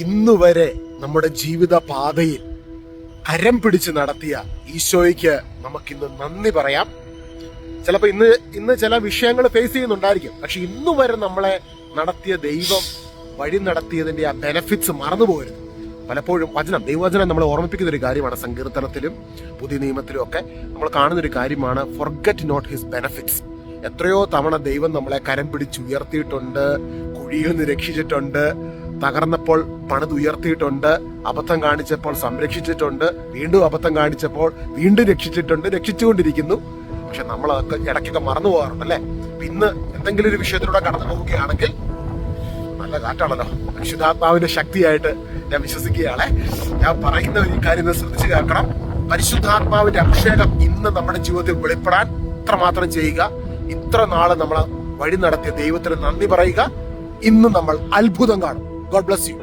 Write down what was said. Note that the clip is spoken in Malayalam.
ഇന്നുവരെ നമ്മുടെ ജീവിത പാതയിൽ കരം പിടിച്ച് നടത്തിയ ഈശോയ്ക്ക് നമുക്കിന്ന് നന്ദി പറയാം. ചിലപ്പോൾ ഇന്ന് ചില വിഷയങ്ങൾ ഫേസ് ചെയ്യുന്നുണ്ടായിരിക്കും, പക്ഷെ ഇന്നു വരെ നമ്മളെ നടത്തിയ ദൈവം വഴി നടത്തിയതിന്റെ ആ ബെനഫിറ്റ്സ് മറന്നു പോകരുത്. പലപ്പോഴും ദൈവവചനം നമ്മളെ ഓർമ്മിപ്പിക്കുന്ന ഒരു കാര്യമാണ്. സങ്കീർത്തനത്തിലും പുതിയ നിയമത്തിലും ഒക്കെ നമ്മൾ കാണുന്ന ഒരു കാര്യമാണ് ഫൊർഗെറ്റ് നോട്ട് ഹിസ് ബെനഫിറ്റ്സ്. എത്രയോ തവണ ദൈവം നമ്മളെ കരം പിടിച്ചുയർത്തിയിട്ടുണ്ട്, കുഴിയിൽ നിന്ന് രക്ഷിച്ചിട്ടുണ്ട്, തകർന്നപ്പോൾ പണിതുയർത്തിയിട്ടുണ്ട്, അബദ്ധം കാണിച്ചപ്പോൾ സംരക്ഷിച്ചിട്ടുണ്ട്, വീണ്ടും അബദ്ധം കാണിച്ചപ്പോൾ വീണ്ടും രക്ഷിച്ചുകൊണ്ടിരിക്കുന്നു. പക്ഷെ നമ്മൾ അതൊക്കെ ഇടയ്ക്കൊക്കെ മറന്നു പോകാറുണ്ട് അല്ലെ. ഇന്ന് എന്തെങ്കിലും ഒരു വിഷയത്തിലൂടെ കടന്നു പോവുകയാണെങ്കിൽ, നല്ല കാറ്റാണല്ലോ, പരിശുദ്ധാത്മാവിന്റെ ശക്തിയായിട്ട് ഞാൻ വിശ്വസിക്കുകയാണ്. ഞാൻ പറയുന്ന ഒരു കാര്യം ശ്രദ്ധിച്ചു കേൾക്കണം. പരിശുദ്ധാത്മാവിന്റെ അഭിഷേകം ഇന്ന് നമ്മുടെ ജീവിതത്തിൽ വെളിപ്പെടാൻ ഇത്രമാത്രം ചെയ്യുക. ഇത്ര നാള് നമ്മളെ വഴി നടത്തിയ ദൈവത്തിന് നന്ദി പറയുക. ഇന്ന് നമ്മൾ അത്ഭുതം കാണും. God bless you.